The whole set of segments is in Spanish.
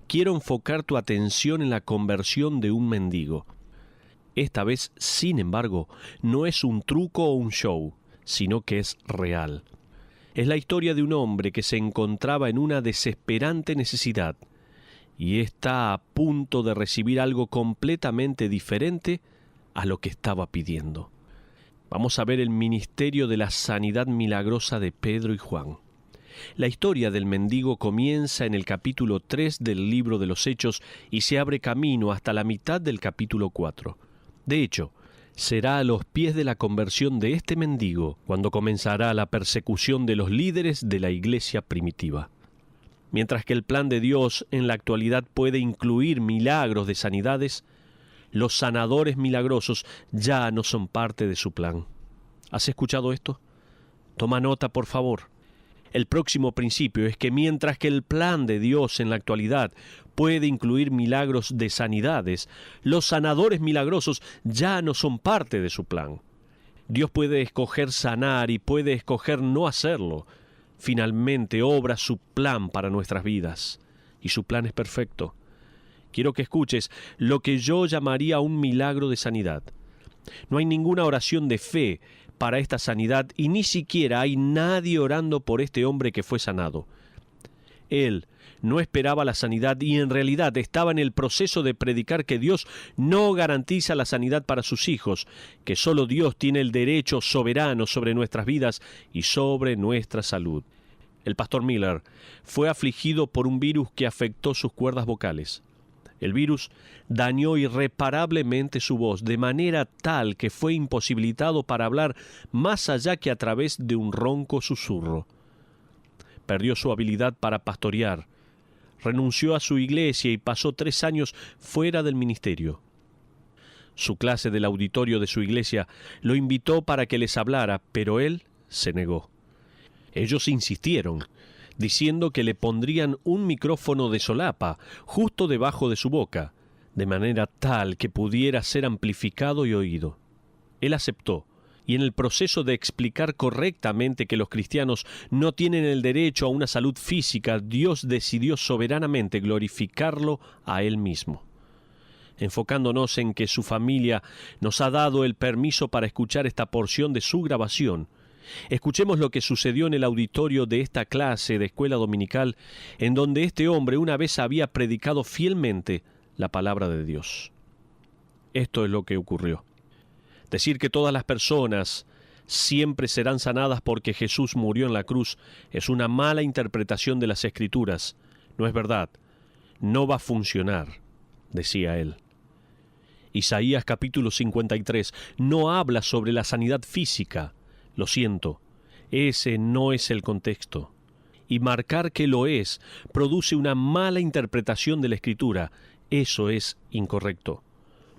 quiero enfocar tu atención en la conversión de un mendigo. Esta vez, sin embargo, no es un truco o un show, sino que es real. Es la historia de un hombre que se encontraba en una desesperante necesidad y está a punto de recibir algo completamente diferente a lo que estaba pidiendo. Vamos a ver el ministerio de la sanidad milagrosa de Pedro y Juan. La historia del mendigo comienza en el capítulo 3 del libro de los Hechos y se abre camino hasta la mitad del capítulo 4. De hecho, será a los pies de la conversión de este mendigo cuando comenzará la persecución de los líderes de la iglesia primitiva. Mientras que el plan de Dios en la actualidad puede incluir milagros de sanidades, los sanadores milagrosos ya no son parte de su plan. ¿Has escuchado esto? Toma nota, por favor. El próximo principio es que mientras que el plan de Dios en la actualidad puede incluir milagros de sanidades, los sanadores milagrosos ya no son parte de su plan. Dios puede escoger sanar y puede escoger no hacerlo. Finalmente obra su plan para nuestras vidas, y su plan es perfecto. Quiero que escuches lo que yo llamaría un milagro de sanidad. No hay ninguna oración de fe para esta sanidad y ni siquiera hay nadie orando por este hombre que fue sanado. Él no esperaba la sanidad y en realidad estaba en el proceso de predicar que Dios no garantiza la sanidad para sus hijos, que solo Dios tiene el derecho soberano sobre nuestras vidas y sobre nuestra salud. El pastor Miller fue afligido por un virus que afectó sus cuerdas vocales. El virus dañó irreparablemente su voz, de manera tal que fue imposibilitado para hablar más allá que a través de un ronco susurro. Perdió su habilidad para pastorear, renunció a su iglesia y pasó 3 años fuera del ministerio. Su clase del auditorio de su iglesia lo invitó para que les hablara, pero él se negó. Ellos insistieron, diciendo que le pondrían un micrófono de solapa justo debajo de su boca, de manera tal que pudiera ser amplificado y oído. Él aceptó, y en el proceso de explicar correctamente que los cristianos no tienen el derecho a una salud física, Dios decidió soberanamente glorificarlo a Él mismo. Enfocándonos en que su familia nos ha dado el permiso para escuchar esta porción de su grabación, escuchemos lo que sucedió en el auditorio de esta clase de escuela dominical, en donde este hombre una vez había predicado fielmente la palabra de Dios. Esto es lo que ocurrió. Decir que todas las personas siempre serán sanadas porque Jesús murió en la cruz es una mala interpretación de las Escrituras. No es verdad. No va a funcionar, decía él. Isaías capítulo 53 no habla sobre la sanidad física. Lo siento, ese no es el contexto. Y marcar que lo es produce una mala interpretación de la Escritura. Eso es incorrecto.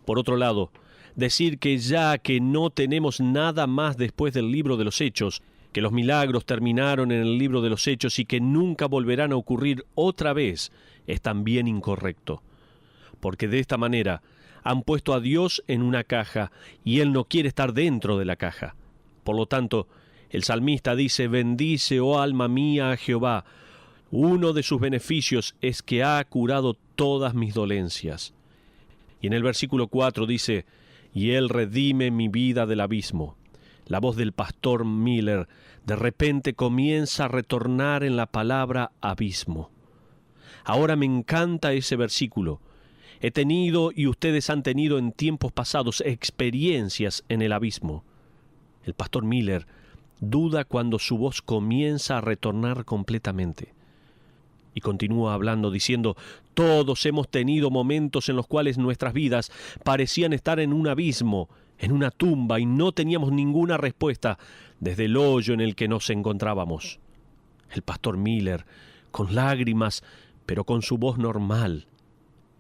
Por otro lado, decir que ya que no tenemos nada más después del libro de los Hechos, que los milagros terminaron en el libro de los Hechos y que nunca volverán a ocurrir otra vez, es también incorrecto. Porque de esta manera han puesto a Dios en una caja y Él no quiere estar dentro de la caja. Por lo tanto, el salmista dice: «Bendice, oh alma mía, a Jehová. Uno de sus beneficios es que ha curado todas mis dolencias». Y en el versículo 4 dice: «Y Él redime mi vida del abismo». La voz del pastor Miller de repente comienza a retornar en la palabra abismo. Ahora me encanta ese versículo. He tenido y ustedes han tenido en tiempos pasados experiencias en el abismo. El pastor Miller duda cuando su voz comienza a retornar completamente. Y continúa hablando diciendo: «Todos hemos tenido momentos en los cuales nuestras vidas parecían estar en un abismo, en una tumba, y no teníamos ninguna respuesta desde el hoyo en el que nos encontrábamos». El pastor Miller, con lágrimas, pero con su voz normal,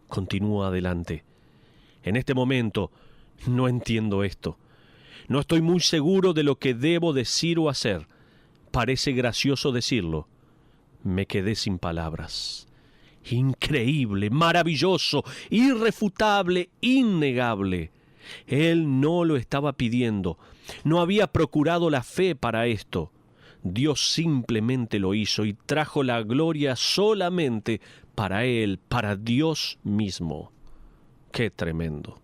continúa adelante. «En este momento no entiendo esto. No estoy muy seguro de lo que debo decir o hacer. Parece gracioso decirlo. Me quedé sin palabras. Increíble, maravilloso, irrefutable, innegable. Él no lo estaba pidiendo. No había procurado la fe para esto. Dios simplemente lo hizo y trajo la gloria solamente para Él, para Dios mismo. ¡Qué tremendo!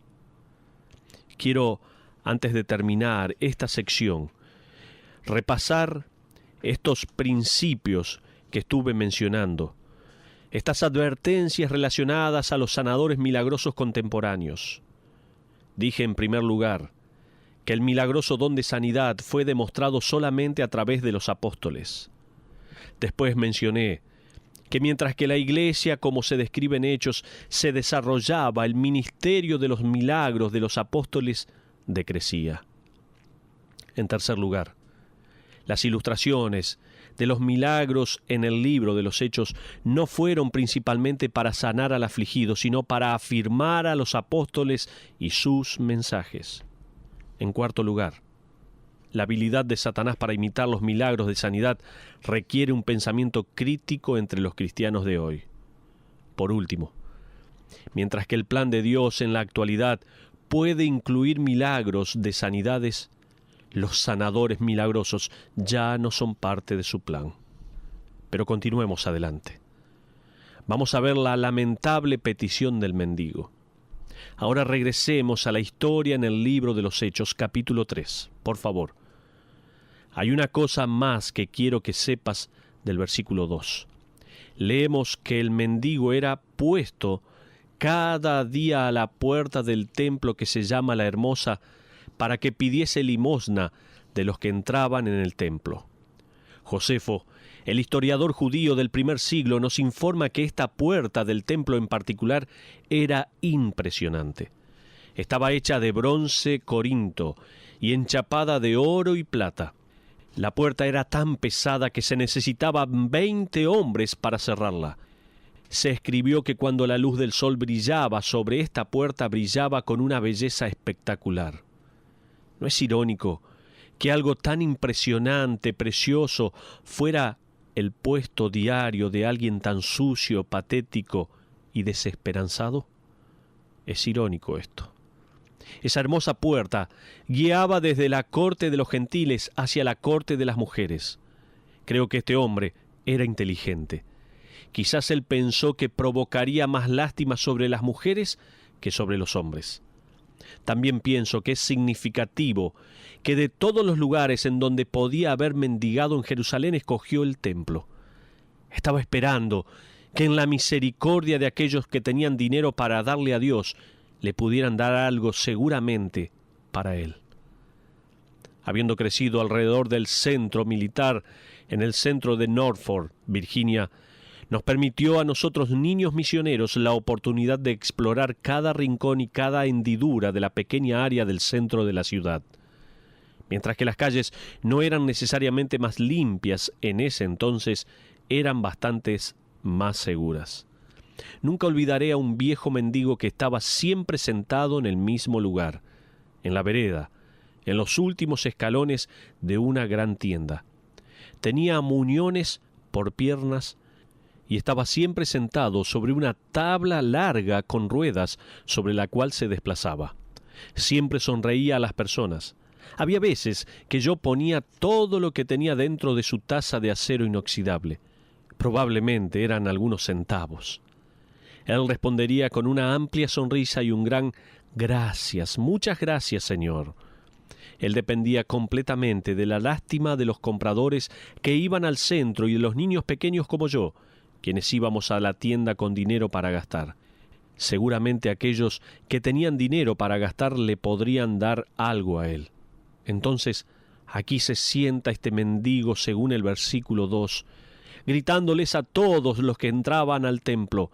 Quiero, antes de terminar esta sección, repasar estos principios que estuve mencionando, estas advertencias relacionadas a los sanadores milagrosos contemporáneos. Dije en primer lugar que el milagroso don de sanidad fue demostrado solamente a través de los apóstoles. Después mencioné que mientras que la iglesia, como se describe en Hechos, se desarrollaba, el ministerio de los milagros de los apóstoles decrecía. En tercer lugar, las ilustraciones de los milagros en el libro de los Hechos no fueron principalmente para sanar al afligido, sino para afirmar a los apóstoles y sus mensajes. En cuarto lugar, la habilidad de Satanás para imitar los milagros de sanidad requiere un pensamiento crítico entre los cristianos de hoy. Por último, mientras que el plan de Dios en la actualidad puede incluir milagros de sanidades, los sanadores milagrosos ya no son parte de su plan. Pero continuemos adelante. Vamos a ver la lamentable petición del mendigo. Ahora regresemos a la historia en el libro de los Hechos, capítulo 3. Por favor. Hay una cosa más que quiero que sepas del versículo 2. Leemos que el mendigo era puesto cada día a la puerta del templo que se llama La Hermosa, para que pidiese limosna de los que entraban en el templo. Josefo, el historiador judío del primer siglo, nos informa que esta puerta del templo en particular era impresionante. Estaba hecha de bronce corinto y enchapada de oro y plata. La puerta era tan pesada que se necesitaban 20 hombres para cerrarla. Se escribió que cuando la luz del sol brillaba sobre esta puerta, brillaba con una belleza espectacular. ¿No es irónico que algo tan impresionante, precioso, fuera el puesto diario de alguien tan sucio, patético y desesperanzado? Es irónico esto. Esa hermosa puerta guiaba desde la corte de los gentiles hacia la corte de las mujeres. Creo que este hombre era inteligente. Quizás él pensó que provocaría más lástima sobre las mujeres que sobre los hombres. También pienso que es significativo que de todos los lugares en donde podía haber mendigado en Jerusalén, escogió el templo. Estaba esperando que en la misericordia de aquellos que tenían dinero para darle a Dios, le pudieran dar algo seguramente para él. Habiendo crecido alrededor del centro militar, en el centro de Norfolk, Virginia, nos permitió a nosotros, niños misioneros, la oportunidad de explorar cada rincón y cada hendidura de la pequeña área del centro de la ciudad. Mientras que las calles no eran necesariamente más limpias en ese entonces, eran bastantes más seguras. Nunca olvidaré a un viejo mendigo que estaba siempre sentado en el mismo lugar, en la vereda, en los últimos escalones de una gran tienda. Tenía muñones por piernas y estaba siempre sentado sobre una tabla larga con ruedas sobre la cual se desplazaba. Siempre sonreía a las personas. Había veces que yo ponía todo lo que tenía dentro de su taza de acero inoxidable. Probablemente eran algunos centavos. Él respondería con una amplia sonrisa y un gran «Gracias, muchas gracias, Señor». Él dependía completamente de la lástima de los compradores que iban al centro y de los niños pequeños como yo, quienes íbamos a la tienda con dinero para gastar. Seguramente aquellos que tenían dinero para gastar le podrían dar algo a él. Entonces, aquí se sienta este mendigo según el versículo 2, gritándoles a todos los que entraban al templo: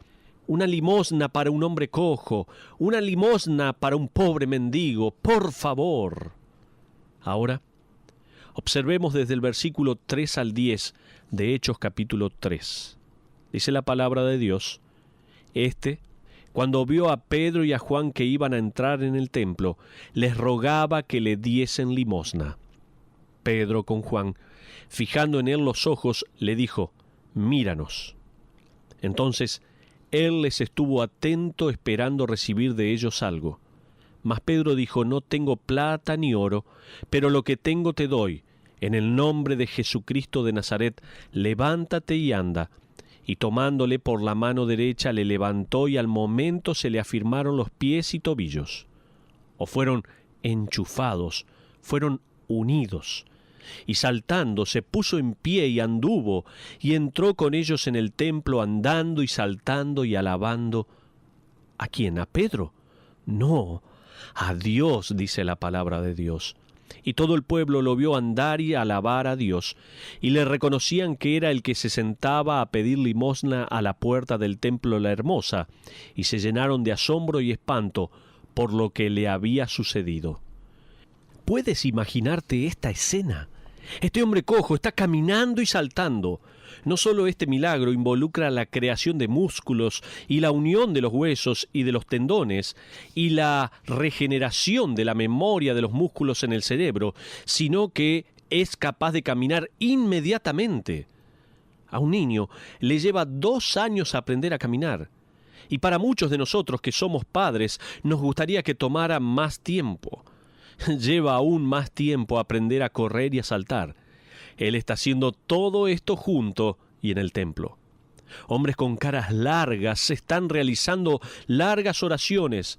una limosna para un hombre cojo, una limosna para un pobre mendigo, por favor. Ahora, observemos desde el versículo 3 al 10 de Hechos capítulo 3. Dice la palabra de Dios: cuando vio a Pedro y a Juan que iban a entrar en el templo, les rogaba que le diesen limosna. Pedro con Juan, fijando en él los ojos, le dijo: míranos. Entonces él les estuvo atento esperando recibir de ellos algo. Mas Pedro dijo: no tengo plata ni oro, pero lo que tengo te doy. En el nombre de Jesucristo de Nazaret, levántate y anda. y tomándole por la mano derecha le levantó y al momento se le afirmaron los pies y tobillos. O fueron enchufados, fueron unidos. Y saltando se puso en pie y anduvo, y entró con ellos en el templo andando y saltando y alabando. ¿A quién? ¿A Pedro? No, a Dios, dice la palabra de Dios. Y todo el pueblo lo vio andar y alabar a Dios, y le reconocían que era el que se sentaba a pedir limosna a la puerta del templo La Hermosa, y se llenaron de asombro y espanto por lo que le había sucedido. ¿Puedes imaginarte esta escena? Este hombre cojo está caminando y saltando. No solo este milagro involucra la creación de músculos y la unión de los huesos y de los tendones y la regeneración de la memoria de los músculos en el cerebro, sino que es capaz de caminar inmediatamente. A un niño le lleva 2 años aprender a caminar. Y para muchos de nosotros que somos padres, nos gustaría que tomara más tiempo. Lleva aún más tiempo aprender a correr y a saltar. Él está haciendo todo esto junto y en el templo. Hombres con caras largas están realizando largas oraciones.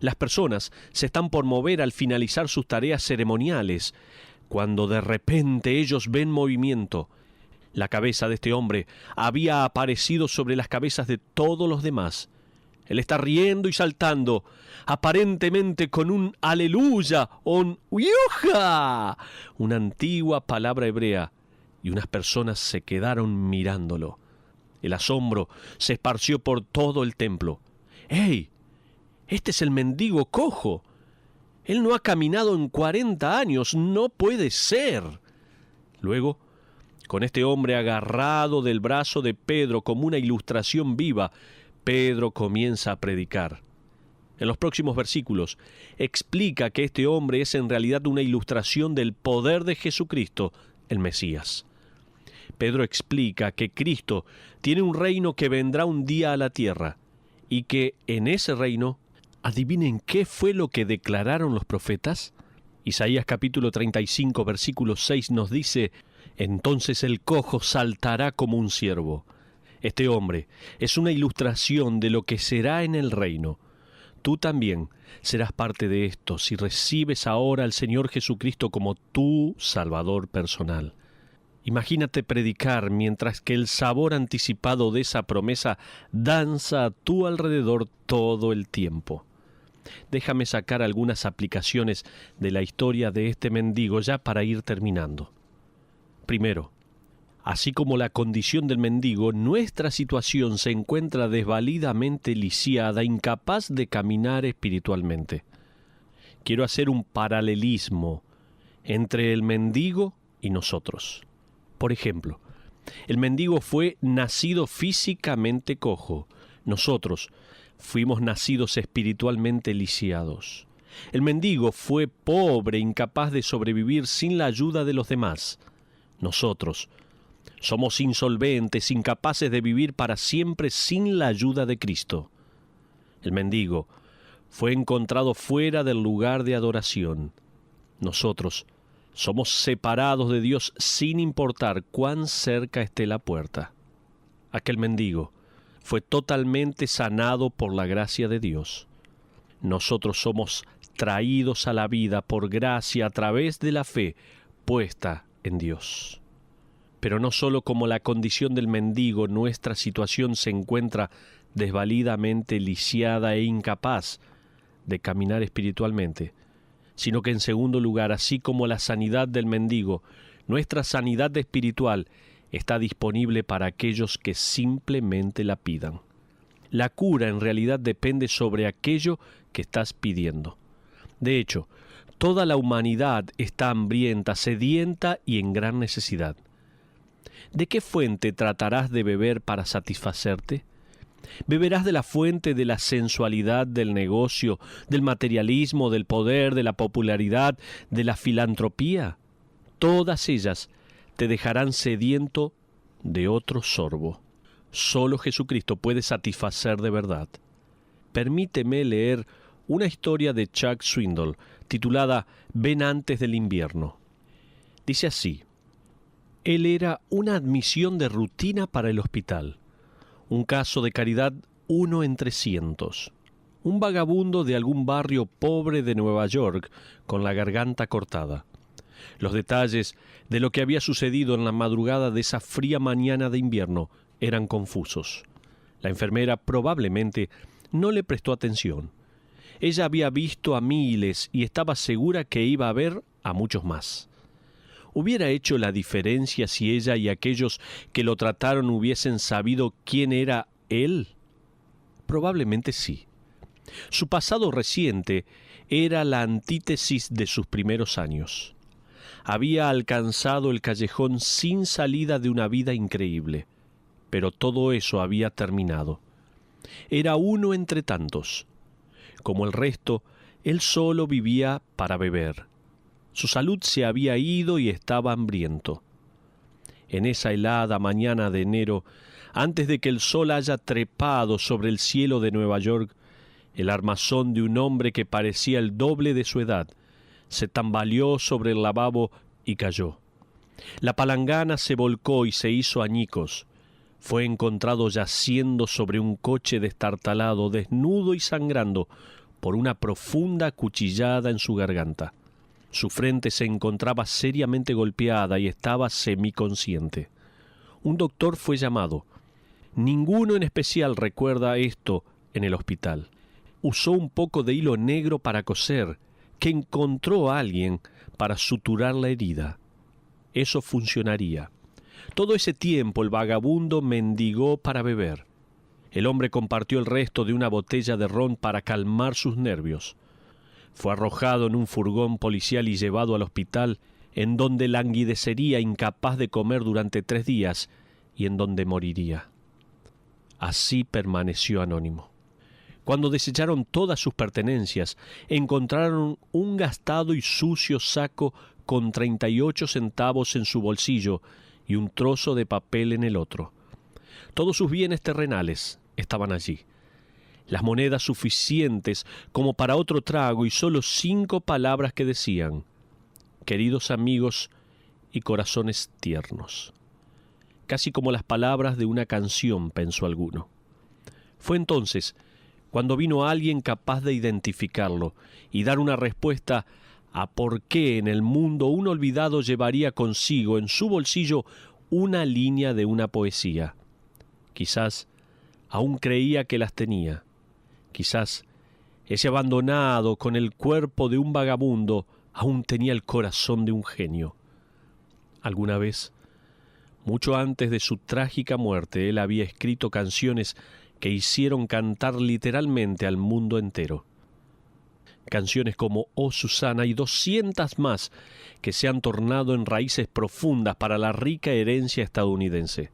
Las personas se están por mover al finalizar sus tareas ceremoniales, cuando de repente ellos ven movimiento. La cabeza de este hombre había aparecido sobre las cabezas de todos los demás. Él está riendo y saltando, aparentemente con un aleluya o un uyuja, una antigua palabra hebrea, y unas personas se quedaron mirándolo. El asombro se esparció por todo el templo. ¡Ey! Este es el mendigo cojo. Él no ha caminado en 40 años, no puede ser. Luego, con este hombre agarrado del brazo de Pedro como una ilustración viva, Pedro comienza a predicar. En los próximos versículos explica que este hombre es en realidad una ilustración del poder de Jesucristo, el Mesías. Pedro explica que Cristo tiene un reino que vendrá un día a la tierra y que en ese reino, ¿adivinen qué fue lo que declararon los profetas? Isaías capítulo 35, versículo 6 nos dice: «Entonces el cojo saltará como un ciervo». Este hombre es una ilustración de lo que será en el reino. Tú también serás parte de esto si recibes ahora al Señor Jesucristo como tu Salvador personal. Imagínate predicar mientras que el sabor anticipado de esa promesa danza a tu alrededor todo el tiempo. Déjame sacar algunas aplicaciones de la historia de este mendigo ya para ir terminando. Primero, así como la condición del mendigo, nuestra situación se encuentra desvalidamente lisiada, incapaz de caminar espiritualmente. Quiero hacer un paralelismo entre el mendigo y nosotros. Por ejemplo, el mendigo fue nacido físicamente cojo. Nosotros fuimos nacidos espiritualmente lisiados. El mendigo fue pobre, incapaz de sobrevivir sin la ayuda de los demás. Nosotros somos insolventes, incapaces de vivir para siempre sin la ayuda de Cristo. El mendigo fue encontrado fuera del lugar de adoración. Nosotros somos separados de Dios sin importar cuán cerca esté la puerta. Aquel mendigo fue totalmente sanado por la gracia de Dios. Nosotros somos traídos a la vida por gracia a través de la fe puesta en Dios. Pero no solo como la condición del mendigo, nuestra situación se encuentra desvalidamente lisiada e incapaz de caminar espiritualmente, sino que en segundo lugar, así como la sanidad del mendigo, nuestra sanidad espiritual está disponible para aquellos que simplemente la pidan. La cura en realidad depende sobre aquello que estás pidiendo. De hecho, toda la humanidad está hambrienta, sedienta y en gran necesidad. ¿De qué fuente tratarás de beber para satisfacerte? ¿Beberás de la fuente de la sensualidad, del negocio, del materialismo, del poder, de la popularidad, de la filantropía? Todas ellas te dejarán sediento de otro sorbo. Solo Jesucristo puede satisfacer de verdad. Permíteme leer una historia de Chuck Swindoll titulada «Ven antes del invierno». Dice así: él era una admisión de rutina para el hospital. Un caso de caridad 1 entre cientos. Un vagabundo de algún barrio pobre de Nueva York con la garganta cortada. Los detalles de lo que había sucedido en la madrugada de esa fría mañana de invierno eran confusos. La enfermera probablemente no le prestó atención. Ella había visto a miles y estaba segura que iba a ver a muchos más. ¿Hubiera hecho la diferencia si ella y aquellos que lo trataron hubiesen sabido quién era él? Probablemente sí. Su pasado reciente era la antítesis de sus primeros años. Había alcanzado el callejón sin salida de una vida increíble, pero todo eso había terminado. Era uno entre tantos. Como el resto, él solo vivía para beber. Su salud se había ido y estaba hambriento. En esa helada mañana de enero, antes de que el sol haya trepado sobre el cielo de Nueva York, el armazón de un hombre que parecía el doble de su edad se tambaleó sobre el lavabo y cayó. La palangana se volcó y se hizo añicos. Fue encontrado yaciendo sobre un coche destartalado, desnudo y sangrando por una profunda cuchillada en su garganta. Su frente se encontraba seriamente golpeada y estaba semiconsciente. Un doctor fue llamado. Ninguno en especial recuerda esto en el hospital. Usó un poco de hilo negro para coser, que encontró a alguien para suturar la herida. Eso funcionaría. Todo ese tiempo el vagabundo mendigó para beber. El hombre compartió el resto de una botella de ron para calmar sus nervios. Fue arrojado en un furgón policial y llevado al hospital, en donde languidecería incapaz de comer durante 3 días y en donde moriría. Así permaneció anónimo. Cuando desecharon todas sus pertenencias, encontraron un gastado y sucio saco con 38 centavos en su bolsillo y un trozo de papel en el otro. Todos sus bienes terrenales estaban allí. Las monedas suficientes como para otro trago y solo 5 palabras que decían: queridos amigos y corazones tiernos. Casi como las palabras de una canción, pensó alguno. Fue entonces cuando vino alguien capaz de identificarlo y dar una respuesta a por qué en el mundo un olvidado llevaría consigo en su bolsillo una línea de una poesía. Quizás aún creía que las tenía. Quizás ese abandonado con el cuerpo de un vagabundo aún tenía el corazón de un genio. Alguna vez, mucho antes de su trágica muerte, él había escrito canciones que hicieron cantar literalmente al mundo entero. Canciones como Oh Susana y 200 más que se han tornado en raíces profundas para la rica herencia estadounidense.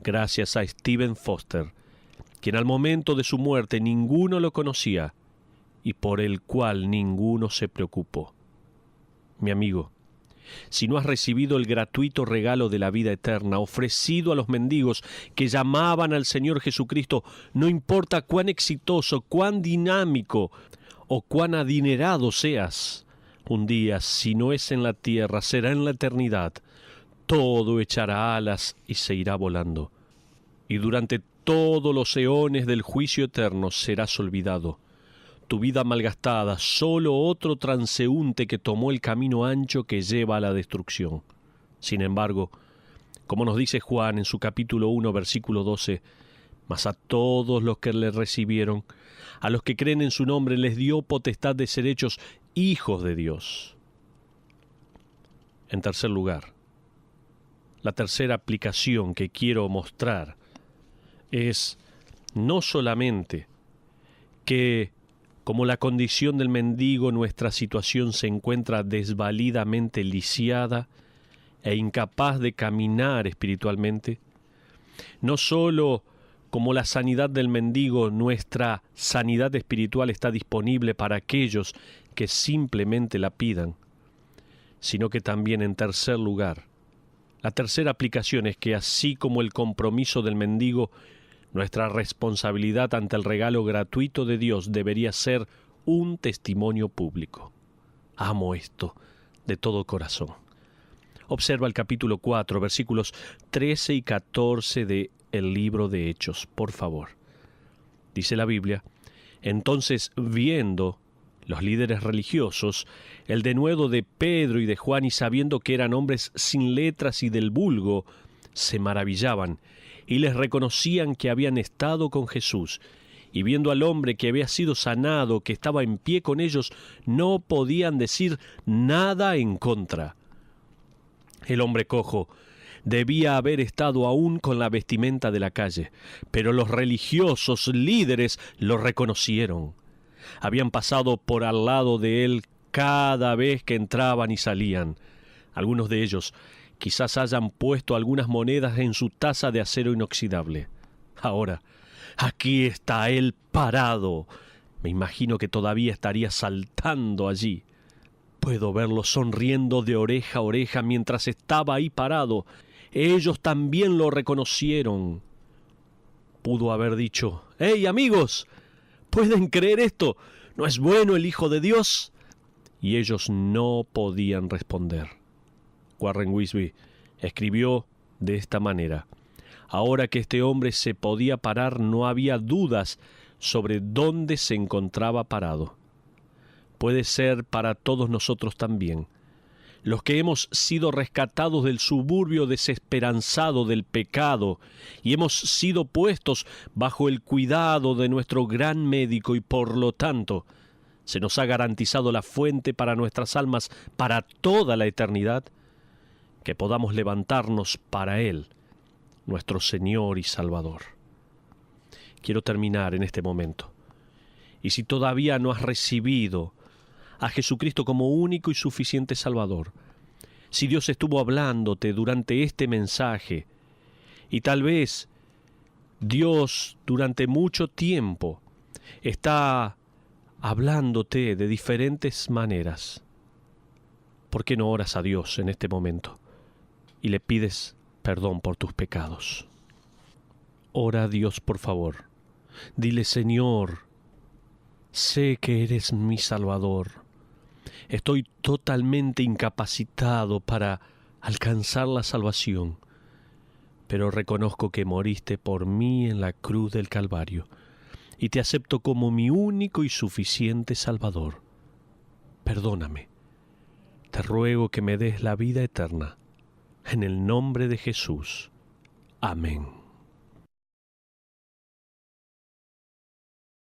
Gracias a Stephen Foster, quien al momento de su muerte ninguno lo conocía y por el cual ninguno se preocupó. Mi amigo, si no has recibido el gratuito regalo de la vida eterna ofrecido a los mendigos que llamaban al Señor Jesucristo, no importa cuán exitoso, cuán dinámico o cuán adinerado seas, un día, si no es en la tierra, será en la eternidad. Todo echará alas y se irá volando. Y durante todos los eones del juicio eterno serás olvidado. Tu vida malgastada, solo otro transeúnte que tomó el camino ancho que lleva a la destrucción. Sin embargo, como nos dice Juan en su capítulo 1, versículo 12, mas a todos los que le recibieron, a los que creen en su nombre, les dio potestad de ser hechos hijos de Dios. En tercer lugar, la tercera aplicación que quiero mostrar es no solamente que, como la condición del mendigo, nuestra situación se encuentra desvalidamente lisiada e incapaz de caminar espiritualmente, no solo como la sanidad del mendigo, nuestra sanidad espiritual está disponible para aquellos que simplemente la pidan, sino que también, en tercer lugar, la tercera aplicación es que, así como el compromiso del mendigo, nuestra responsabilidad ante el regalo gratuito de Dios debería ser un testimonio público. Amo esto de todo corazón. Observa el capítulo 4, versículos 13 y 14 de el libro de Hechos, por favor. Dice la Biblia: entonces, viendo los líderes religiosos el denuedo de Pedro y de Juan, y sabiendo que eran hombres sin letras y del vulgo, se maravillaban y les reconocían que habían estado con Jesús. Y viendo al hombre que había sido sanado, que estaba en pie con ellos, no podían decir nada en contra. El hombre cojo debía haber estado aún con la vestimenta de la calle, pero los religiosos líderes lo reconocieron. Habían pasado por al lado de él cada vez que entraban y salían. Algunos de ellos quizás hayan puesto algunas monedas en su taza de acero inoxidable. Ahora, aquí está él parado. Me imagino que todavía estaría saltando allí. Puedo verlo sonriendo de oreja a oreja mientras estaba ahí parado. Ellos también lo reconocieron. Pudo haber dicho: «¡Hey, amigos! ¿Pueden creer esto? ¿No es bueno el Hijo de Dios?». Y ellos no podían responder. Warren Wiersbe escribió de esta manera: ahora que este hombre se podía parar, no había dudas sobre dónde se encontraba parado. Puede ser para todos nosotros también, los que hemos sido rescatados del suburbio desesperanzado del pecado y hemos sido puestos bajo el cuidado de nuestro gran médico, y por lo tanto se nos ha garantizado la fuente para nuestras almas para toda la eternidad, que podamos levantarnos para Él, nuestro Señor y Salvador. Quiero terminar en este momento. Y si todavía no has recibido a Jesucristo como único y suficiente Salvador, si Dios estuvo hablándote durante este mensaje, y tal vez Dios durante mucho tiempo está hablándote de diferentes maneras, ¿por qué no oras a Dios en este momento y le pides perdón por tus pecados? Ora a Dios, por favor. Dile: Señor, sé que eres mi Salvador. Estoy totalmente incapacitado para alcanzar la salvación, pero reconozco que moriste por mí en la cruz del Calvario y te acepto como mi único y suficiente Salvador. Perdóname. Te ruego que me des la vida eterna. En el nombre de Jesús. Amén.